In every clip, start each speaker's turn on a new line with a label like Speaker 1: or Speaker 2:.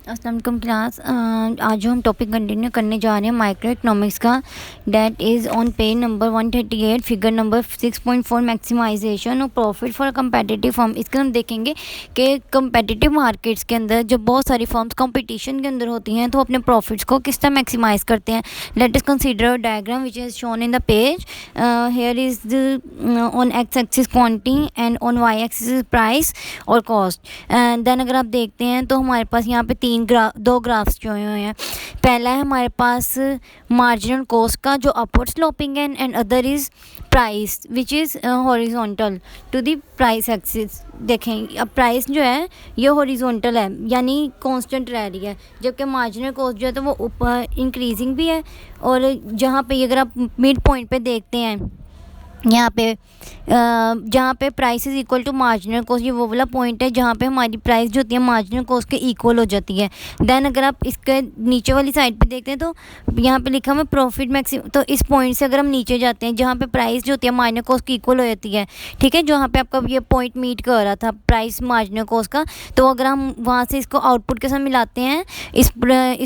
Speaker 1: अस्सलाम वालेकुम क्लास। आज जो हम टॉपिक कंटिन्यू करने जा रहे हैं माइक्रो इकोनॉमिक्स का, that is on page number 138 figure number 6.4 maximization of profit for competitive firm. इसके हम देखेंगे कि कंपेटिटिव मार्केट्स के अंदर जब बहुत सारी फर्म्स कंपटीशन के अंदर होती हैं तो अपने प्रॉफिट्स को किस तरह मैक्सिमाइज करते हैं। Let us consider diagram which is shown in the page. Here is on X axis quantity and on Y axis price और कॉस्ट। देन अगर आप देखते हैं तो हमारे पास यहाँ पे दो ग्राफ्स जो हुए हैं। पहला है हमारे पास मार्जिनल कॉस्ट का जो अपवर्ड स्लोपिंग है, and other is price which is horizontal to the price axis. देखें अब प्राइस जो है ये हॉरिजॉन्टल है यानी कांस्टेंट रह रही है, जबकि मार्जिनल कॉस्ट जो है तो वो ऊपर इंक्रीजिंग भी है। और जहाँ पे अगर आप मिड पॉइंट पे देखते हैं यहाँ पे जहाँ पे price is equal to marginal cost, ये वो वाला पॉइंट है जहाँ पे हमारी प्राइस जो होती है मार्जिनल कॉस्ट के इक्वल हो जाती है। देन अगर आप इसके नीचे वाली साइड पे देखते हैं तो यहाँ पे लिखा हुआ है प्रॉफिट मैक्सिमम। तो इस पॉइंट से अगर हम नीचे जाते हैं जहाँ पे प्राइस जो होती है मार्जिनल कॉस्ट की इक्वल हो जाती है, ठीक है, जहाँ पे आपका ये पॉइंट मीट कर रहा था प्राइस मार्जिनल कॉस्ट का, तो अगर हम वहाँ से इसको आउटपुट के साथ मिलाते हैं इस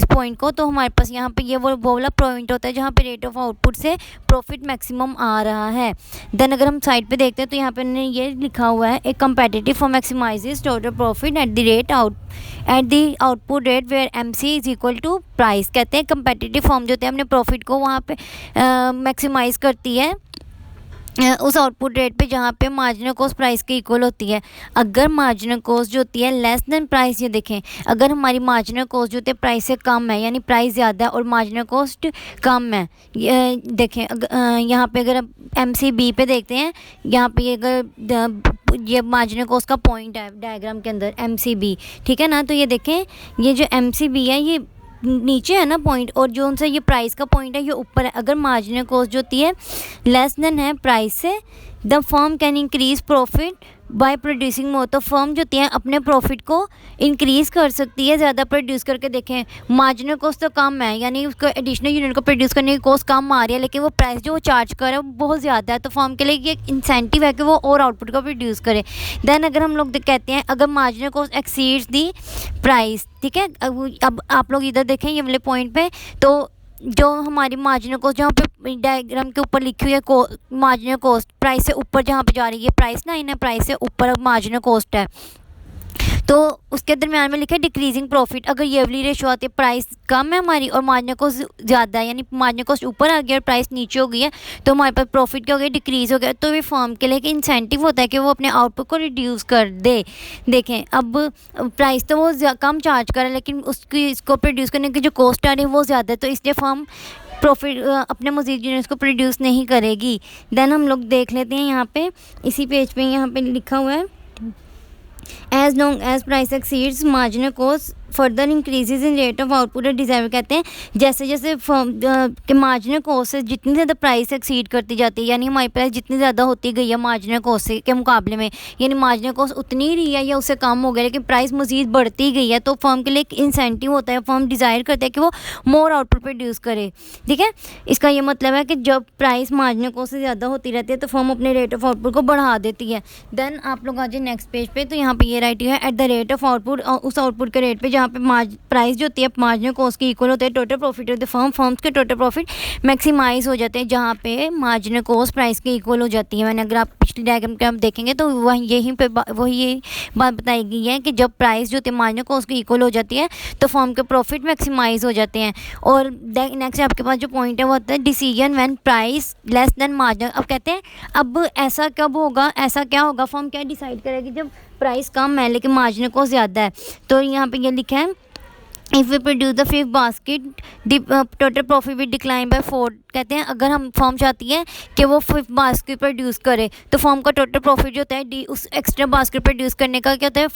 Speaker 1: पॉइंट को, तो हमारे पास यहाँ पे ये वो वाला पॉइंट होता है जहाँ पे रेट ऑफ आउटपुट से प्रॉफिट मैक्सिमम आ रहा है। देन अगर हम साइड पे देखते हैं तो यहाँ पे उन्होंने ये लिखा हुआ है एक competitive firm maximises total profit at the output rate where MC is equal to price. कहते हैं कंपेटिटिव फर्म जो होते हैं अपने प्रॉफिट को वहाँ पे मैक्सिमाइज करती है उस आउटपुट रेट पे जहाँ पे मार्जिनल कॉस्ट प्राइस के इक्वल होती है। अगर मार्जिनल कॉस्ट जो होती है लेस देन प्राइस, ये देखें अगर हमारी मार्जिनल कॉस्ट जो होती है प्राइस से कम है यानी प्राइस ज़्यादा है और मार्जिनल कॉस्ट कम है, ये देखें यहाँ पे अगर MCB पे देखते हैं, यहाँ पे अगर ये मार्जिनल कॉस्ट का पॉइंट है डायग्राम के अंदर MCB, ठीक है ना। तो ये देखें ये जो MCB है ये नीचे है ना पॉइंट, और जो उनसे ये प्राइस का पॉइंट है ये ऊपर है। अगर मार्जिनल कॉस्ट जो होती है लेस देन है प्राइस से, the firm can increase profit by producing मोर। तो फर्म जो होती है अपने प्रॉफिट को इंक्रीज़ कर सकती है ज़्यादा प्रोड्यूस करके। देखें मार्जिनल कॉस्ट तो कम है यानी उसको एडिशनल यूनिट को प्रोड्यूस करने की कॉस्ट कम आ रही है, लेकिन वो प्राइस जो वो चार्ज कर रहा है वो बहुत ज़्यादा है, तो फर्म के लिए ये एक इंसेंटिव है कि वो और आउटपुट को प्रोड्यूस करे। देन अगर हम लोग कहते हैं अगर मार्जिनल कॉस्ट एक्सीड्स दी प्राइस, ठीक है, अब आप लोग इधर देखें ये वाले पॉइंट पे, तो जो हमारी मार्जिनल कॉस्ट जहाँ पे डायग्राम के ऊपर लिखी हुई है मार्जिनल कॉस्ट प्राइस से ऊपर जहाँ पे जा रही है, प्राइस लाइन है, प्राइस से ऊपर मार्जिनल कॉस्ट है, तो उसके दरमियान में लिखा है डिक्रीजिंग प्रॉफिट। अगर ये वाली रेशो आती है प्राइस कम है हमारी और मार्जिनल कॉस्ट ज़्यादा है यानी मार्जिनल कॉस्ट ऊपर आ गया और प्राइस नीचे हो गई है, तो हमारे पास प्रॉफिट क्या हो गया, डिक्रीज़ हो गया। तो ये फर्म के लिए एक इंसेंटिव होता है कि वो अपने आउटपुट को रिड्यूस कर दे। देखें अब प्राइस तो वो कम चार्ज कर रहा है लेकिन उसकी इसको प्रोड्यूस करने की जो कॉस्ट आ रही है वो ज़्यादा है, तो इसलिए फर्म प्रॉफिट अपने मज़ीद यूनिट्स को प्रोड्यूस नहीं करेगी। देन हम लोग देख लेते हैं यहाँ पे इसी पेज पे यहाँ पे लिखा हुआ है as long as price exceeds marginal cost further increases in rate of output और डिज़ायर। कहते हैं जैसे जैसे के मार्जिनल कॉस्ट से जितनी ज़्यादा प्राइस एक्सीड करती जाती है यानी हमारी प्राइस जितनी ज़्यादा होती गई है मार्जिनल कॉस्ट से के मुकाबले में, यानी मार्जिनल कॉस्ट उतनी ही रही है या उससे कम हो गया लेकिन प्राइस मज़ीद बढ़ती गई है, तो फर्म के लिए एक इंसेंटिव होता है, फर्म डिज़ायर करता है कि वो मोर आउटपुट प्रोड्यूस करे। ठीक है, इसका ये मतलब है कि जब प्राइस मार्जिनल कॉस्ट से ज़्यादा होती रहती है तो फर्म अपने रेट ऑफ आउटपुट को बढ़ा देती है। देन आप लोग आ जाए नेक्स्ट पेज पे, तो यहाँ पे ये राइट है at the rate of output, उस आउटपुट के रेट पे जहाँ पे प्राइस जो होती है मार्जिनल कॉस्ट की इक्वल होते हैं total profit of the firms के टोटल प्रॉफिट मैक्सिमाइज हो जाते हैं जहाँ पे मार्जिनल कॉस्ट प्राइस के इक्वल हो जाती है। मैंने अगर आप पिछली डायग्राम के आप देखेंगे तो वही यहीं पे वही बात बताई गई है कि जब प्राइस जो होती है मार्जिनल कॉस्ट की इक्वल हो जाती है तो फर्म के प्रॉफिट मैक्सिमाइज हो जाते हैं। और नेक्स्ट आपके पास जो पॉइंट है वो होता है decision when price less than marginal. अब कहते हैं अब ऐसा कब होगा, ऐसा क्या होगा, फर्म क्या डिसाइड करेगी जब प्राइस कम है लेकिन मार्जिनल कॉस्ट ज़्यादा है। तो यहाँ पे ये लिखा है if we produce the fifth basket the total profit will decline by 4। कहते हैं अगर हम फर्म चाहती है कि वो फिफ्थ बास्केट प्रोड्यूस करे तो फर्म का टोटल प्रॉफिट जो होता है उस एक्स्ट्रा बास्केट प्रोड्यूस करने का क्या होता है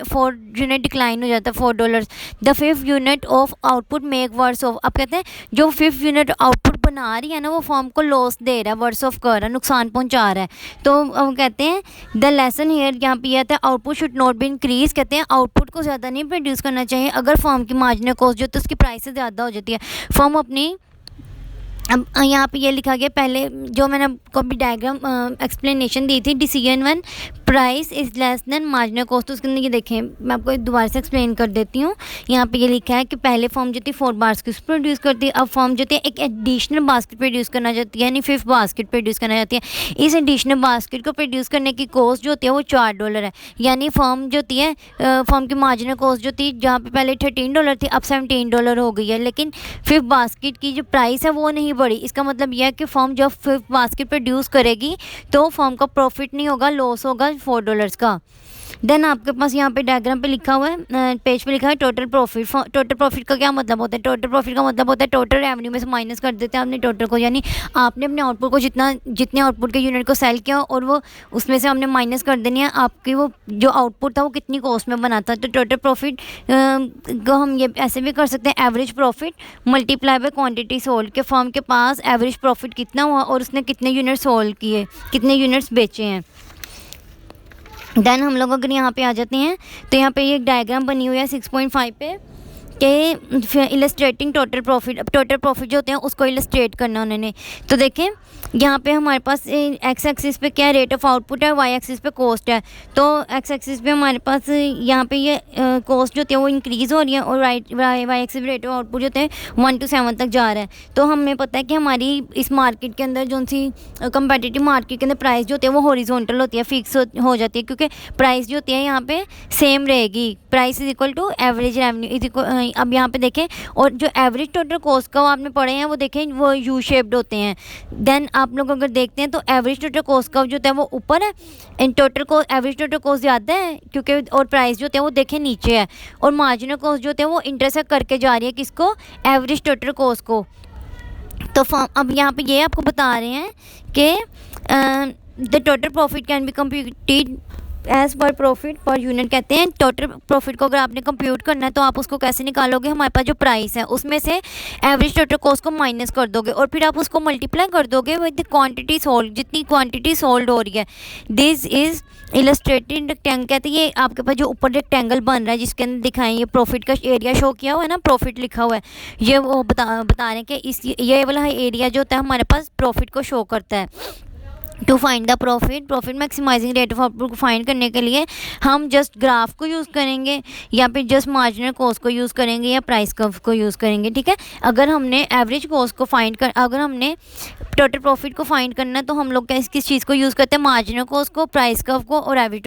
Speaker 1: 4 यूनिट डिक्लाइन हो जाता है $4। The fifth unit of output make worse off. अब कहते हैं जो फिफ्थ यूनिट आउटपुट बना रही है ना वो फर्म को लॉस दे रहा है, वर्स ऑफ कर रहा है, नुकसान पहुंचा रहा है। तो कहते हैं द लेसन हेयर यहाँ पे आता है output should not be increase. कहते हैं आउटपुट को ज़्यादा नहीं प्रोड्यूस करना चाहिए अगर फर्म की मार्जिनल कॉस्ट जो है तो उसकी प्राइस से ज़्यादा हो जाती है। फर्म अपनी अब यहाँ पे ये लिखा गया पहले जो मैंने आपको अभी डायग्राम एक्सप्लेनेशन दी थी, decision one price is less than marginal cost. तो उसके अंदर ये देखें, मैं आपको दोबारा से एक्सप्लेन कर देती हूँ। यहाँ पे ये लिखा है कि पहले फॉर्म जो थी 4 बास्केट्स प्रोड्यूस करती है, अब फॉर्म जो थी एक एडिशनल बास्केट प्रोड्यूस करना चाहती है, यानी 5th बास्केट प्रोड्यूस करना चाहती है। इस एडिशनल बास्केट को प्रोड्यूस करने की कॉस्ट जो होती है वो $4 है, यानी फॉर्म जो होती है फॉर्म की मार्जिनल कॉस्ट जो थी जहाँ पे पहले $13 थी अब $17 हो गई है, लेकिन 5th बास्केट की जो प्राइस है वो नहीं बढ़ी। इसका मतलब यह है कि फॉर्म जब 5th बास्केट प्रोड्यूस करेगी तो फॉर्म का प्रॉफिट नहीं होगा, लॉस होगा $4 का। देन आपके पास यहाँ पे डायग्राम पे लिखा हुआ है, पेज पे लिखा है टोटल प्रॉफिट। टोटल प्रॉफिट का क्या मतलब होता है? टोटल प्रॉफिट का मतलब होता है टोटल रेवेन्यू में से माइनस कर देते हैं आपने टोटल को, यानी आपने अपने आउटपुट को जितने आउटपुट के यूनिट को सेल किया और वो उसमें से हमने माइनस कर देनी है आपकी वो जो आउटपुट था वो कितनी कॉस्ट में बना था। तो टोटल प्रॉफिट को हम ये ऐसे भी कर सकते हैं, average profit multiply by quantity sold, के फर्म के पास एवरेज प्रॉफिट कितना हुआ और उसने कितने यूनिट सोल्ड किए, कितने यूनिट्स बेचे हैं। देन हम लोग अगर यहाँ पे आ जाते हैं तो यहाँ पे ये एक डायग्राम बनी हुई है 6.5 पे के इलस्ट्रेटिंग टोटल प्रॉफिट। अब टोटल प्रॉफिट जो होते हैं उसको इलस्ट्रेट करना उन्होंने। तो देखें यहाँ पे हमारे पास एक्स एक्सिस पे क्या रेट ऑफ आउटपुट है, वाई एक्सिस पे कॉस्ट है। तो एक्स एक्सिस पे हमारे पास यहाँ पे ये कॉस्ट जो होती है वो इंक्रीज़ हो रही है और वाई एक्सिस पे रेट ऑफ आउटपुट जो होते हैं 1 to 7 तक जा रहा है। तो हमें पता है कि हमारी इस मार्केट के अंदर जो सी कंपेटिटिव मार्केट के अंदर प्राइस जो होती है वो हॉरिजॉन्टल होती है, फिक्स हो जाती है, क्योंकि प्राइस जो होती है यहाँ पे सेम रहेगी। Price is equal to average revenue is equal. अब यहाँ पे देखें और जो एवरेज टोटल कॉस्ट का वो आपने पढ़े हैं वो देखें वो यू शेप्ड होते हैं। देन आप लोग अगर देखते हैं तो एवरेज टोटल कॉस्ट का जो होता है वो ऊपर है, in total cost average total cost ज़्यादा है क्योंकि, और प्राइस जो होते हैं वो देखें नीचे है, और मार्जिनल कॉस्ट जो होते हैं वो इंटरसेक्ट करके जा रही है किसको, एवरेज टोटल कॉस्ट को। तो अब यहाँ पे ये आपको बता रहे हैं कि the total profit can be computed as per profit per unit. कहते हैं टोटल प्रॉफिट को अगर आपने कंप्यूट करना है तो आप उसको कैसे निकालोगे, हमारे पास जो प्राइस है उसमें से एवरेज टोटल कॉस्ट को माइनस कर दोगे और फिर आप उसको मल्टीप्लाई कर दोगे विद क्वांटिटी सोल्ड, जितनी क्वांटिटी सोल्ड हो रही है। This is illustrated rectangle. कहते हैं ये आपके पास जो ऊपर रेक्टेंगल बन रहा है जिसके अंदर दिखाएं ये प्रॉफिट का एरिया शो किया हुआ है ना, प्रॉफिट लिखा हुआ है, ये वो बता रहे हैं कि इस ये वाला एरिया जो होता है हमारे पास प्रॉफिट को शो करता है। To find the profit maximizing rate of output को फाइंड करने के लिए हम जस्ट ग्राफ को यूज़ करेंगे या फिर जस्ट मार्जिनल कॉस्ट को यूज़ करेंगे या प्राइस कर्व को यूज़ करेंगे। ठीक है, अगर हमने एवरेज कॉस्ट को अगर हमने टोटल प्रॉफिट को फाइंड करना है तो हम लोग किस चीज़ को यूज़ करते हैं, मार्जिनल कॉस्ट को, प्राइस कर्व को और एवरेज